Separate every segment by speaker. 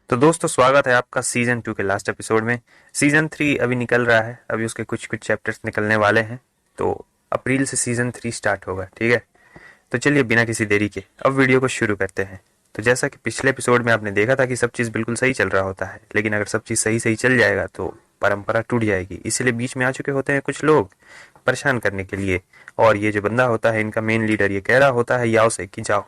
Speaker 1: तो दोस्तों स्वागत है आपका सीजन 2 के लास्ट एपिसोड में। सीजन 3 अभी निकल रहा है, अभी उसके कुछ कुछ चैप्टर्स निकलने वाले हैं। तो अप्रैल से सीजन 3 स्टार्ट होगा, ठीक है। तो चलिए बिना किसी देरी के अब वीडियो को शुरू करते हैं। तो जैसा कि पिछले एपिसोड में आपने देखा था कि सब चीज़ बिल्कुल सही चल रहा होता है, लेकिन अगर सब चीज़ सही सही चल जाएगा तो परंपरा टूट जाएगी। इसलिए बीच में आ चुके होते हैं कुछ लोग परेशान करने के लिए। और ये जो बंदा होता है इनका मेन लीडर, ये कह रहा होता है याओ से कि जाओ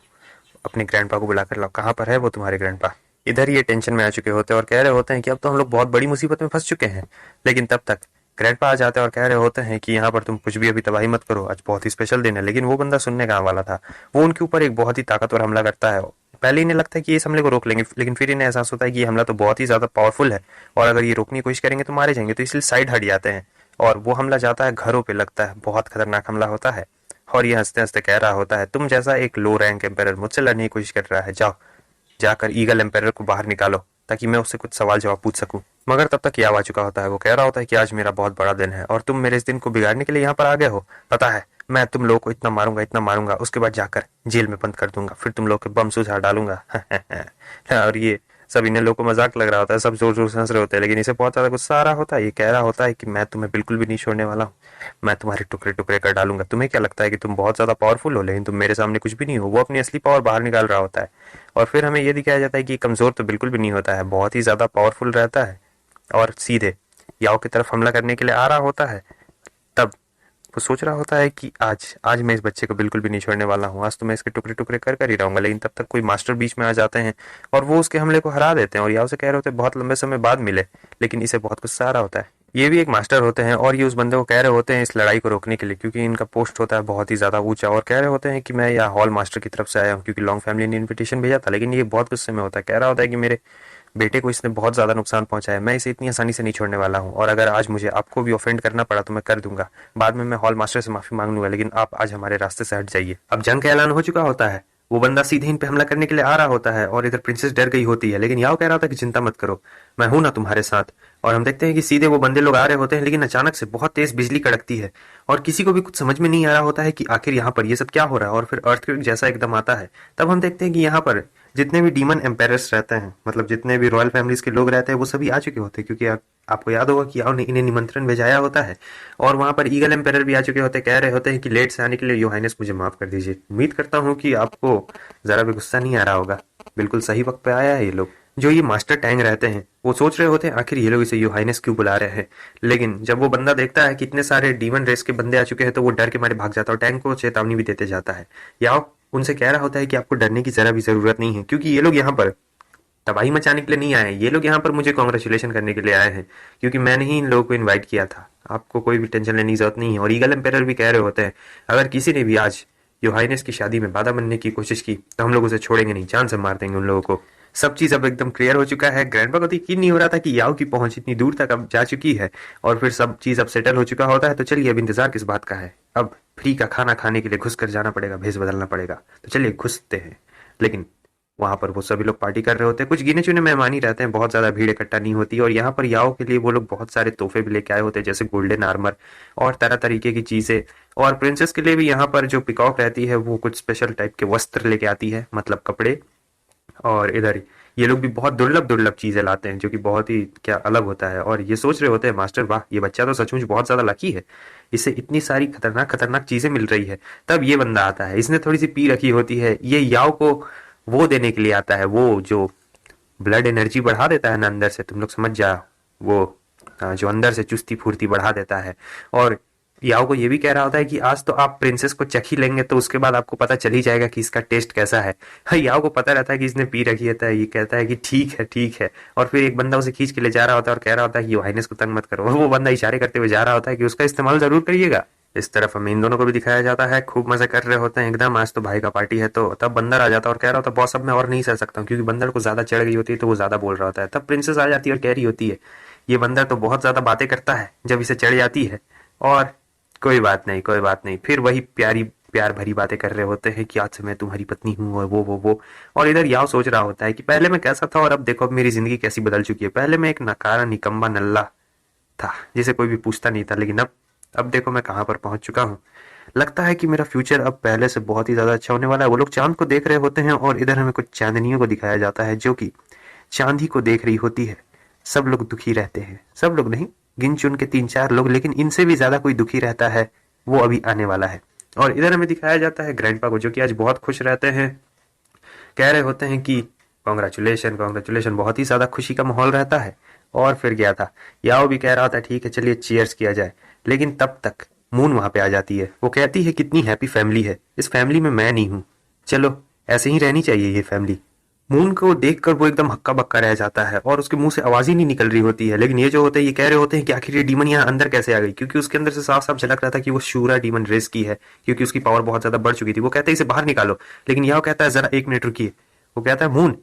Speaker 1: अपने ग्रैंडपा को बुलाकर लाओ। कहाँ पर है वो तुम्हारे ग्रैंडपा? इधर ये टेंशन में आ चुके होते हैं और कह रहे होते हैं कि अब तो हम लोग बहुत बड़ी मुसीबत में फंस चुके हैं। लेकिन तब तक ग्रैंडपा आ जाते हैं और कह रहे होते हैं कि यहाँ पर तुम कुछ भी अभी तबाही मत करो, आज बहुत ही स्पेशल दिन है। लेकिन वो बंदा सुनने कहाँ वाला था। वो उनके ऊपर एक बहुत ही ताकतवर हमला करता है। पहले इन्हें लगता है कि इस हमले को रोक लेंगे, लेकिन फिर इन्हें एहसास होता है कि ये हमला तो बहुत ही ज्यादा पावरफुल है और अगर ये रोकने की कोशिश करेंगे तो मारे जाएंगे। तो इसलिए साइड हट जाते हैं और वो हमला जाता है घरों पे, लगता है बहुत खतरनाक हमला होता है। और ये हंसते हंसते कह रहा होता है तुम जैसा एक लो रैंक एम्पायर मुझसे लड़ने की कोशिश कर रहा है, जाओ जाकर ईगल एम्पायर को बाहर निकालो ताकि मैं उससे कुछ सवाल जवाब पूछ सकूं। मगर तब तक याव आ चुका होता है। वो कह रहा होता है कि आज मेरा बहुत बड़ा दिन है और तुम मेरे इस दिन को बिगाड़ने के लिए यहाँ पर आ गए हो। पता है मैं तुम लोगों को इतना मारूंगा, उसके बाद जाकर जेल में बंद कर दूंगा, फिर तुम लोग के बम सुझाव डालूंगा। और ये सब इन्हें लोगों को मजाक लग रहा होता है, सब जोर जोर से हंस रहे होते हैं, लेकिन इसे बहुत ज्यादा गुस्सा आ रहा होता है। ये कह रहा होता है कि मैं तुम्हें बिल्कुल भी नहीं छोड़ने वाला हूँ, मैं तुम्हारे टुकड़े टुकड़े कर डालूंगा। तुम्हें क्या लगता है कि तुम बहुत ज्यादा पावरफुल हो, लेकिन तुम मेरे सामने कुछ भी नहीं हो। वो अपनी असली पावर बाहर निकाल रहा होता है और फिर हमें यह दिखाया जाता है कि कमजोर तो बिल्कुल भी नहीं होता है, बहुत ही ज्यादा पावरफुल रहता है और सीधे याओ की तरफ हमला करने के लिए आ रहा होता है। तब वो सोच रहा होता है कि आज आज मैं इस बच्चे को बिल्कुल भी नहीं छोड़ने वाला हूँ, आज तो मैं इसके टुकड़े टुकड़े कर कर ही रहूंगा। लेकिन तब तक कोई मास्टर बीच में आ जाते हैं और वो उसके हमले को हरा देते हैं और याओ से कह रहे होते हैं बहुत लंबे समय बाद मिले। लेकिन इसे बहुत गुस्सा आ रहा होता है। ये भी एक मास्टर होते हैं और ये उस बंदे को कह रहे होते हैं इस लड़ाई को रोकने के लिए, क्योंकि इनका पोस्ट होता है बहुत ही ज्यादा ऊंचा। और कह रहे होते हैं कि मैं यहाँ हॉल मास्टर की तरफ से आया हूँ क्योंकि लॉन्ग फैमिली ने इन्विटेशन भेजा था। लेकिन ये बहुत गुस्से में होता है, कह रहा होता है कि मेरे बेटे को इसने बहुत ज्यादा नुकसान पहुंचाया है, मैं इसे इतनी आसानी से नहीं छोड़ने वाला हूँ और अगर आज मुझे आपको भी ऑफेंड करना पड़ा तो मैं कर दूंगा, बाद में मैं हॉल मास्टर से माफी मांग लूंगा, लेकिन आप आज हमारे रास्ते से हट जाइए। अब जंग का ऐलान हो चुका होता है, वो बंदा सीधे इन पे हमला करने के लिए आ रहा होता है और इधर प्रिंसेस डर गई होती है। लेकिन याओ कह रहा था कि चिंता मत करो, मैं हूं ना तुम्हारे साथ। और हम देखते हैं कि सीधे वो बंदे लोग आ रहे होते हैं, लेकिन अचानक से बहुत तेज बिजली कड़कती है और किसी को भी कुछ समझ में नहीं आ रहा होता है कि आखिर यहाँ पर ये सब क्या हो रहा है। और फिर अर्थक्वेक जैसा एकदम आता है। तब हम देखते हैं कि यहाँ पर जितने भी डीमन एम्पायर्स रहते हैं, मतलब जितने भी रॉयल फैमिलीज के लोग रहते हैं, वो सभी आ चुके होते हैं, क्योंकि आपको याद होगा कि याओ ने इन्हें निमंत्रण भेजाया होता है। और वहां पर ईगल एम्पायर भी आ चुके होते हैं, कह रहे होते हैं कि लेट से आने के लिए योर हाइनेस मुझे माफ कर दीजिए। उम्मीद करता हूँ कि आपको जरा भी गुस्सा नहीं आ रहा होगा, बिल्कुल सही वक्त पे आया है ये लोग। जो ये मास्टर टैंग रहते हैं वो सोच रहे होते हैं आखिर ये लोग इसे योर हाइनेस क्यों बुला रहे हैं। लेकिन जब वो बंदा देखता है कि इतने सारे डीमन रेस के बंदे आ चुके हैं तो वो डर के मारे भाग जाता है और टैंक को चेतावनी भी देते जाता है। याओ उनसे कह रहा होता है कि आपको डरने की जरा भी जरूरत नहीं है, क्योंकि ये लोग यहाँ पर तबाही मचाने के लिए नहीं आए हैं, ये लोग यहाँ पर मुझे कॉन्ग्रेचुलेशन करने के लिए आए हैं, क्योंकि मैंने ही इन लोगों को इनवाइट किया था। आपको कोई भी टेंशन लेने की जरूरत नहीं है। और ईगल एम्पेरर भी कह रहे होते हैं अगर किसी ने भी आज योर हाइनेस की शादी में बाधा बनने की कोशिश की तो हम लोग उसे छोड़ेंगे नहीं, जान से मार देंगे उन लोगों को। सब चीज अब एकदम क्लियर हो चुका है। ग्रैंडपा को तो यकीन नहीं हो रहा था कि याओ की पहुंच इतनी दूर तक अब जा चुकी है और फिर सब चीज अब सेटल हो चुका होता है। तो चलिए अब इंतजार किस बात का है, अब फ्री का खाना खाने के लिए घुस कर जाना पड़ेगा, भेस बदलना पड़ेगा। तो चलिए घुसते हैं। लेकिन वहां पर वो सभी लोग पार्टी कर रहे होते हैं, कुछ गिने चुने मेहमान ही रहते हैं, बहुत ज्यादा भीड़ इकट्ठा नहीं होती। और यहाँ पर याओ के लिए वो लोग बहुत सारे तोहफे भी लेके आए होते हैं, जैसे गोल्डन आर्मर और तरह तरीके की चीजें। और प्रिंसेस के लिए भी यहाँ पर जो पिकॉक रहती है वो कुछ स्पेशल टाइप के वस्त्र लेके आती है, मतलब कपड़े। और इधर ये लोग भी बहुत दुर्लभ दुर्लभ चीजें लाते हैं जो कि बहुत ही क्या अलग होता है। और ये सोच रहे होते हैं मास्टर वाह ये बच्चा तो सचमुच बहुत ज्यादा लकी है, इसे इतनी सारी खतरनाक खतरनाक चीजें मिल रही है। तब ये बंदा आता है, इसने थोड़ी सी पी रखी होती है, ये याओ को वो देने के लिए आता है, वो जो ब्लड एनर्जी बढ़ा देता है ना अंदर से, तुम लोग समझ जाओ वो जो अंदर से चुस्ती फुर्ती बढ़ा देता है। और याओ को ये भी कह रहा होता है कि आज तो आप प्रिंसेस को चख ही लेंगे तो उसके बाद आपको पता चल ही जाएगा कि इसका टेस्ट कैसा है। हाँ, याओ को पता रहता है कि इसने पी रखी है, तो ये कहता है कि ठीक है ठीक है। और फिर एक बंदा उसे खींच के ले जा रहा होता है और कह रहा होता है कि योहाइनेस को तंग मत करो, और वो बंदा इशारे करते हुए जा रहा होता है कि उसका इस्तेमाल जरूर करिएगा। इस तरफ हमें इन दोनों को भी दिखाया जाता है, खूब मजे कर रहे होते हैं एकदम, आज तो भाई का पार्टी है। तो तब बंदर आ जाता है और कह रहा होता है बॉस अब मैं और नहीं सह सकता हूँ, क्योंकि बंदर को ज्यादा चढ़ गई होती है तो वो ज्यादा बोल रहा होता है। तब प्रिंसेस आ जाती है और कह रही होती है ये बंदर तो बहुत ज्यादा बातें करता है जब इसे चढ़ जाती है। और कोई बात नहीं कोई बात नहीं, फिर वही प्यारी प्यार भरी बातें कर रहे होते हैं कि आज से मैं तुम्हारी पत्नी हूँ और वो। और इधर याओ सोच रहा होता है कि पहले मैं कैसा था और अब देखो अब मेरी जिंदगी कैसी बदल चुकी है। पहले मैं एक नकारा निकम्मा नल्ला था जिसे कोई भी पूछता नहीं था, लेकिन अब देखो मैं कहाँ पर पहुंच चुका हूँ। लगता है कि मेरा फ्यूचर अब पहले से बहुत ही ज्यादा अच्छा होने वाला है। वो लोग चांद को देख रहे होते हैं और इधर हमें कुछ चांदनियों को दिखाया जाता है जो कि चांदी को देख रही होती है। सब लोग दुखी रहते हैं, सब लोग नहीं, गिन चुन के 3-4 लोग, लेकिन इनसे भी ज्यादा कोई दुखी रहता है, वो अभी आने वाला है। और इधर हमें दिखाया जाता है ग्रैंडपा को, जो कि आज बहुत खुश रहते हैं, कह रहे होते हैं कि कॉन्ग्रेचुलेशन कॉन्ग्रेचुलेशन, बहुत ही ज्यादा खुशी का माहौल रहता है। और फिर गया था, याओ भी कह रहा था ठीक है चलिए चीयर्स किया जाए, लेकिन तब तक मून वहां पे आ जाती है। वो कहती है कितनी हैप्पी फैमिली है, इस फैमिली में मैं नहीं हूं, चलो ऐसे ही रहनी चाहिए ये फैमिली। मून को देखकर वो एकदम हक्का बक्का रह जाता है और उसके मुंह से आवाज ही नहीं निकल रही होती है। लेकिन ये जो होते हैं ये कह रहे होते हैं कि आखिर ये डीमन यहाँ अंदर कैसे आ गई, क्योंकि उसके अंदर से साफ साफ झलक रहा था कि वो शूरा डीमन रेस की है, क्योंकि उसकी पावर बहुत ज्यादा बढ़ चुकी थी। वो कहते हैं इसे बाहर निकालो, लेकिन याओ कहता है जरा 1 मिनट रुकिए। वो कहता है मून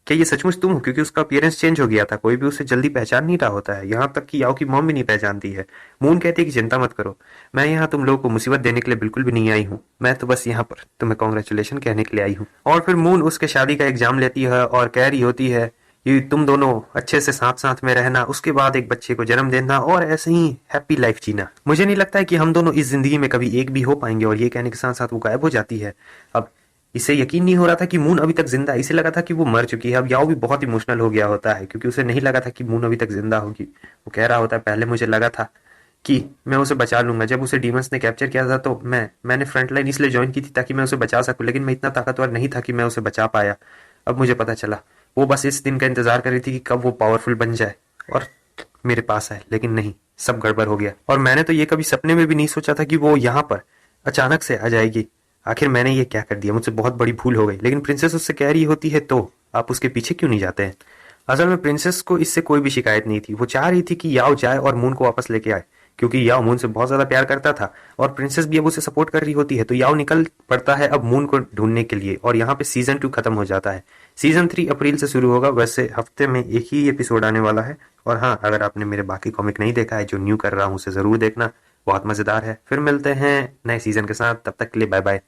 Speaker 1: क्या ये सचमुच तुम हो, क्योंकि उसका अपीयरेंस चेंज हो गया था, कोई भी उसे जल्दी पहचान नहीं रहा होता है, यहाँ तक कि याओ की मॉम भी नहीं पहचानती है। मून कहती है कि चिंता मत करो, मैं यहाँ तुम लोगों को मुसीबत देने के लिए बिल्कुल भी नहीं आई हूँ, मैं तो बस यहाँ पर तुम्हें कॉन्ग्रेचुलेशन कहने के लिए आई हूँ। और फिर मून उसके शादी का एग्जाम लेती है और कह रही होती है कि तुम दोनों अच्छे से साथ साथ में रहना, उसके बाद एक बच्चे को जन्म देना और ऐसे ही हैप्पी लाइफ जीना। मुझे नहीं लगता है कि हम दोनों इस जिंदगी में कभी एक भी हो पाएंगे। और ये कहने के साथ साथ वो गायब हो जाती है। अब इसे यकीन नहीं हो रहा था कि मून अभी तक जिंदा है, इसे लगा था कि वो मर चुकी है। अब याओ भी बहुत इमोशनल हो गया होता है, क्योंकि उसे नहीं लगा था कि मून अभी तक जिंदा होगी। वो कह रहा होता है पहले मुझे लगा था कि मैं उसे बचा लूंगा, जब उसे डीमंस ने कैप्चर किया था तो मैंने फ्रंट लाइन इसलिए ज्वाइन की थी ताकि मैं उसे बचा सकूं, लेकिन मैं इतना ताकतवर नहीं था कि मैं उसे बचा पाया। अब मुझे पता चला वो बस इस दिन का इंतजार कर रही थी कि कब वो पावरफुल बन जाए और मेरे पास आए, लेकिन नहीं, सब गड़बड़ हो गया। और मैंने तो ये कभी सपने में भी नहीं सोचा था कि वो यहाँ पर अचानक से आ जाएगी। आखिर मैंने ये क्या कर दिया, मुझसे बहुत बड़ी भूल हो गई। लेकिन प्रिंसेस उससे कह रही होती है तो आप उसके पीछे क्यों नहीं जाते हैं। असल में प्रिंसेस को इससे कोई भी शिकायत नहीं थी, वो चाह रही थी कि याओ जाए और मून को वापस लेके आए, क्योंकि याओ मून से बहुत ज्यादा प्यार करता था और प्रिंसेस भी अब उसे सपोर्ट कर रही होती है। तो याओ निकल पड़ता है अब मून को ढूंढने के लिए, और यहाँ पे सीजन 2 खत्म हो जाता है। सीजन 3 अप्रैल से शुरू होगा, वैसे हफ्ते में एक ही एपिसोड आने वाला है। और हाँ, अगर आपने मेरे बाकी कॉमिक नहीं देखा है जो न्यू कर रहा हूँ उसे जरूर देखना, बहुत मजेदार है। फिर मिलते हैं नए सीजन के साथ, तब तक के लिए बाय बाय।